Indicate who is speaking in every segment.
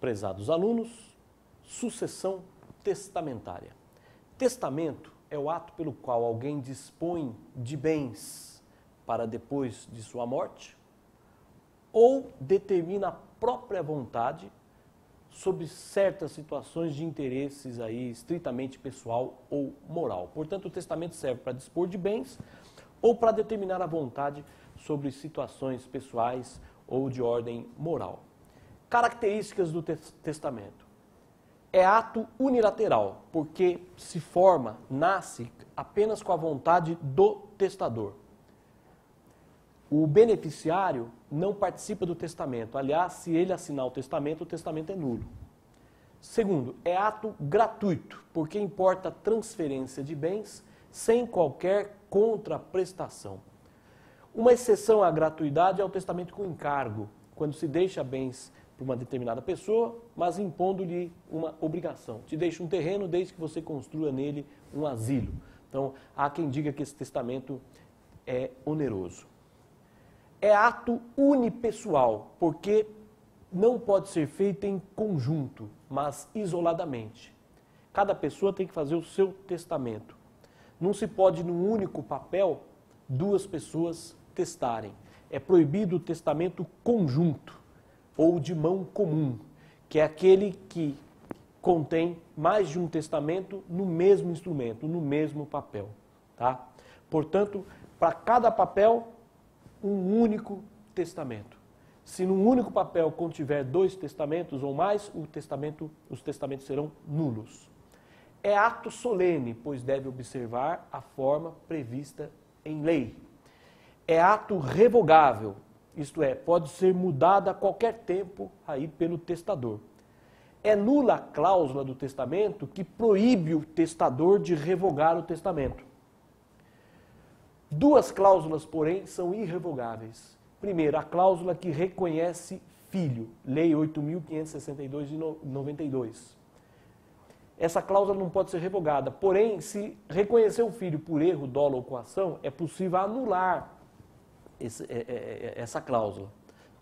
Speaker 1: Prezados alunos, sucessão testamentária. Testamento é o ato pelo qual alguém dispõe de bens para depois de sua morte ou determina a própria vontade sobre certas situações de interesses aí estritamente pessoal ou moral. Portanto, o testamento serve para dispor de bens ou para determinar a vontade sobre situações pessoais ou de ordem moral. Características do testamento. É ato unilateral, porque se forma, nasce apenas com a vontade do testador. O beneficiário não participa do testamento. Aliás, se ele assinar o testamento é nulo. Segundo, é ato gratuito, porque importa a transferência de bens sem qualquer contraprestação. Uma exceção à gratuidade é o testamento com encargo, quando se deixa bens para uma determinada pessoa, mas impondo-lhe uma obrigação. Te deixa um terreno desde que você construa nele um asilo. Então, há quem diga que esse testamento é oneroso. É ato unipessoal, porque não pode ser feito em conjunto, mas isoladamente. Cada pessoa tem que fazer o seu testamento. Não se pode, num único papel, duas pessoas testarem. É proibido o testamento conjunto, ou de mão comum, que é aquele que contém mais de um testamento no mesmo instrumento, no mesmo papel. Tá? Portanto, para cada papel, um único testamento. Se num único papel contiver dois testamentos ou mais, os testamentos serão nulos. É ato solene, pois deve observar a forma prevista em lei. É ato revogável, isto é, pode ser mudado a qualquer tempo aí pelo testador. É nula a cláusula do testamento que proíbe o testador de revogar o testamento. Duas cláusulas, porém, são irrevogáveis. Primeiro, a cláusula que reconhece filho, Lei 8.562 de 92. Essa cláusula não pode ser revogada, porém, se reconhecer o filho por erro, dolo ou coação, é possível anular essa cláusula.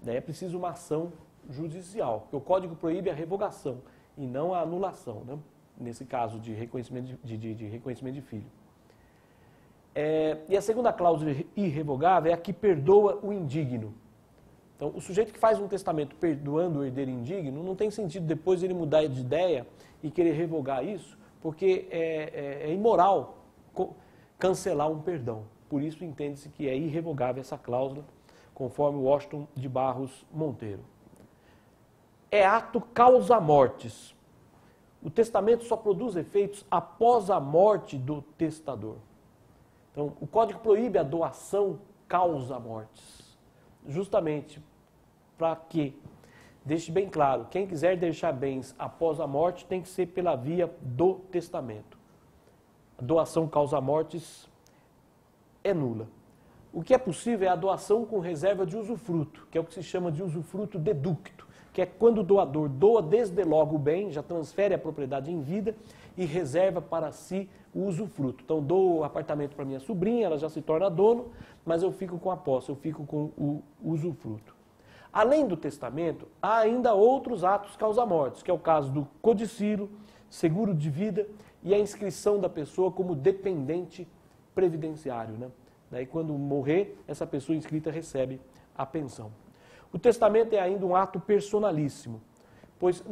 Speaker 1: É preciso uma ação judicial, porque o Código proíbe a revogação e não a anulação, né? Nesse caso de reconhecimento de filho. E a segunda cláusula irrevogável é a que perdoa o indigno. Então, o sujeito que faz um testamento perdoando o herdeiro indigno, não tem sentido depois ele mudar de ideia e querer revogar isso, porque é imoral cancelar um perdão. Por isso, entende-se que é irrevogável essa cláusula, conforme Washington de Barros Monteiro. É ato causa mortis. O testamento só produz efeitos após a morte do testador. Então, o Código proíbe a doação causa mortis. Justamente para que, deixe bem claro, quem quiser deixar bens após a morte tem que ser pela via do testamento. A doação causa mortis é nula. O que é possível é a doação com reserva de usufruto, que é o que se chama de usufruto deducto, que é quando o doador doa desde logo o bem, já transfere a propriedade em vida e reserva para si o usufruto. Então, dou o apartamento para minha sobrinha, ela já se torna dono, mas eu fico com a posse, eu fico com o usufruto. Além do testamento, há ainda outros atos causa-mortes, que é o caso do codicílio, seguro de vida e a inscrição da pessoa como dependente previdenciário, né? Daí, quando morrer, essa pessoa inscrita recebe a pensão. O testamento é ainda um ato personalíssimo, pois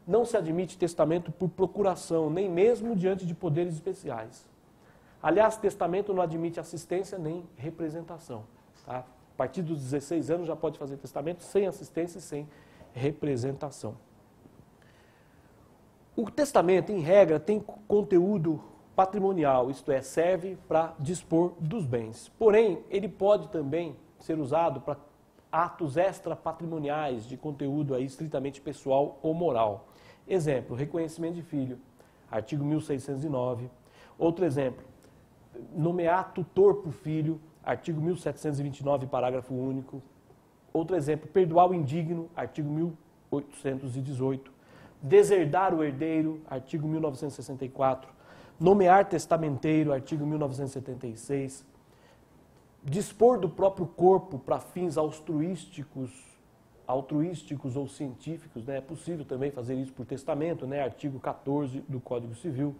Speaker 1: não se admite testamento por procuração, nem mesmo diante de poderes especiais. Aliás, testamento não admite assistência nem representação. Tá? A partir dos 16 anos já pode fazer testamento sem assistência e sem representação. O testamento, em regra, tem conteúdo patrimonial, isto é, serve para dispor dos bens. Porém, ele pode também ser usado para atos extrapatrimoniais de conteúdo aí estritamente pessoal ou moral. Exemplo, reconhecimento de filho, artigo 1609. Outro exemplo, nomear tutor por filho, artigo 1729, parágrafo único. Outro exemplo, perdoar o indigno, artigo 1818. Deserdar o herdeiro, artigo 1964. Nomear testamenteiro, artigo 1976. Dispor do próprio corpo para fins altruísticos ou científicos, né? É possível também fazer isso por testamento, né? Artigo 14 do Código Civil.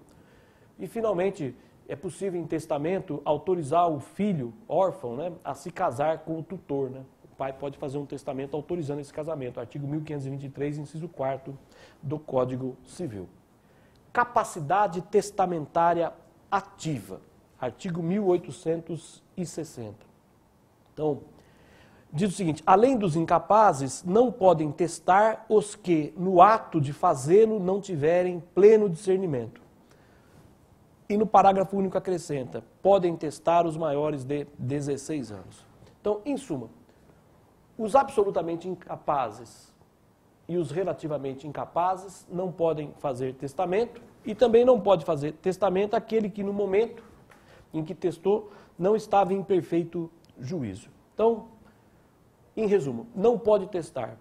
Speaker 1: E, finalmente, é possível em testamento autorizar o filho órfão, né, a se casar com o tutor, né? O pai pode fazer um testamento autorizando esse casamento, artigo 1523, inciso 4º do Código Civil. Capacidade testamentária ativa, artigo 1860. Então, diz o seguinte: além dos incapazes, não podem testar os que, no ato de fazê-lo, não tiverem pleno discernimento. E no parágrafo único acrescenta: podem testar os maiores de 16 anos. Então, em suma, os absolutamente incapazes e os relativamente incapazes não podem fazer testamento, e também não pode fazer testamento aquele que no momento em que testou não estava em perfeito juízo. Então, em resumo, não pode testar,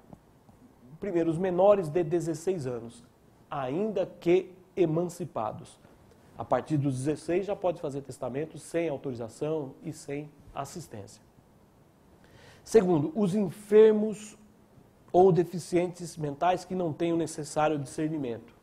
Speaker 1: primeiro, os menores de 16 anos, ainda que emancipados. A partir dos 16 já pode fazer testamento sem autorização e sem assistência. Segundo, os enfermos ou deficientes mentais que não têm o necessário discernimento.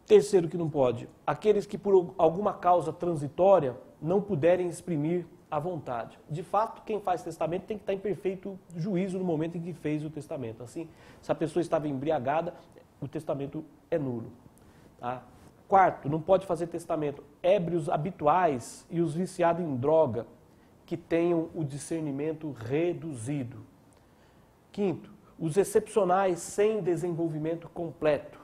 Speaker 1: Terceiro que não pode, aqueles que por alguma causa transitória não puderem exprimir a vontade. De fato, quem faz testamento tem que estar em perfeito juízo no momento em que fez o testamento. Assim, se a pessoa estava embriagada, o testamento é nulo. Tá? Quarto, não pode fazer testamento ébrios habituais e os viciados em droga que tenham o discernimento reduzido. Quinto, os excepcionais sem desenvolvimento completo.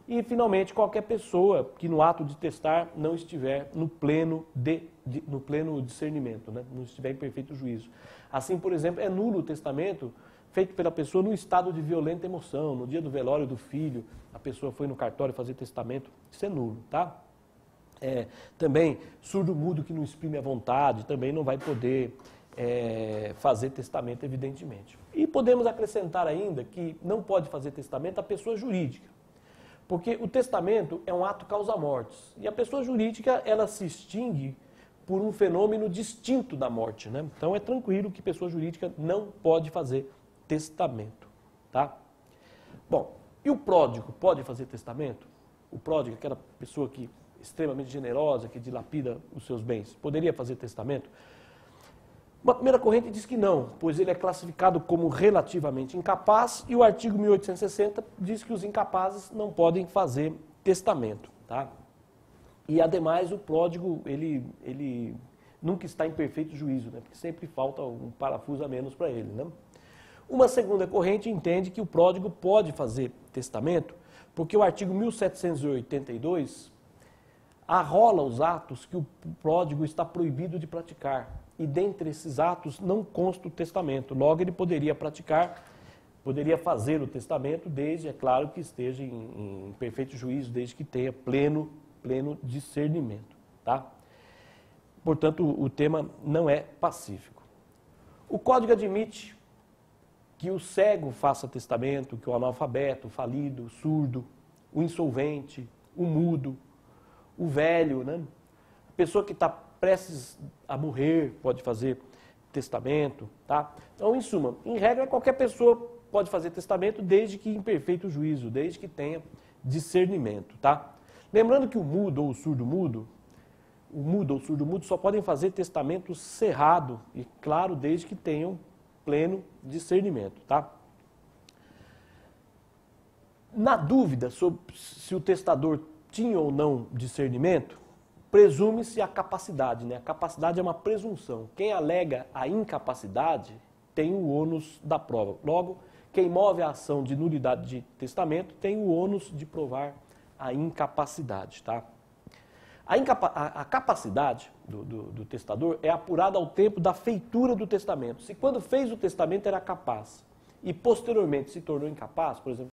Speaker 1: E, finalmente, qualquer pessoa que no ato de testar não estiver no pleno discernimento, né? Não estiver em perfeito juízo. Assim, por exemplo, é nulo o testamento feito pela pessoa no estado de violenta emoção, no dia do velório do filho, a pessoa foi no cartório fazer testamento, isso é nulo, tá? Também, surdo-mudo que não exprime a vontade, também não vai poder fazer testamento, evidentemente. E podemos acrescentar ainda que não pode fazer testamento a pessoa jurídica, porque o testamento é um ato causa-mortis, e a pessoa jurídica, ela se extingue por um fenômeno distinto da morte, né? Então é tranquilo que pessoa jurídica não pode fazer testamento, tá? Bom, e o pródigo pode fazer testamento? O pródigo, aquela pessoa que extremamente generosa, que dilapida os seus bens, poderia fazer testamento? Uma primeira corrente diz que não, pois ele é classificado como relativamente incapaz, e o artigo 1860 diz que os incapazes não podem fazer testamento, tá? E, ademais, o pródigo, ele nunca está em perfeito juízo, né? Porque sempre falta um parafuso a menos para ele, né? Uma segunda corrente entende que o pródigo pode fazer testamento, porque o artigo 1782 arrola os atos que o pródigo está proibido de praticar. E dentre esses atos não consta o testamento. Logo, ele poderia fazer o testamento, desde, é claro, que esteja em perfeito juízo, desde que tenha pleno discernimento, tá? Portanto, o tema não é pacífico. O Código admite que o cego faça testamento, que o analfabeto, o falido, o surdo, o insolvente, o mudo, o velho, né? A pessoa que está prestes a morrer pode fazer testamento, tá? Então, em suma, em regra, qualquer pessoa pode fazer testamento desde que em perfeito juízo, desde que tenha discernimento, tá? Lembrando que o mudo ou o surdo-mudo só podem fazer testamento cerrado, e claro, desde que tenham pleno discernimento, tá? Na dúvida sobre se o testador tinha ou não discernimento, presume-se a capacidade, né? A capacidade é uma presunção. Quem alega a incapacidade tem o ônus da prova. Logo, quem move a ação de nulidade de testamento tem o ônus de provar a incapacidade, tá? A capacidade do testador é apurada ao tempo da feitura do testamento. Se quando fez o testamento era capaz e posteriormente se tornou incapaz, por exemplo,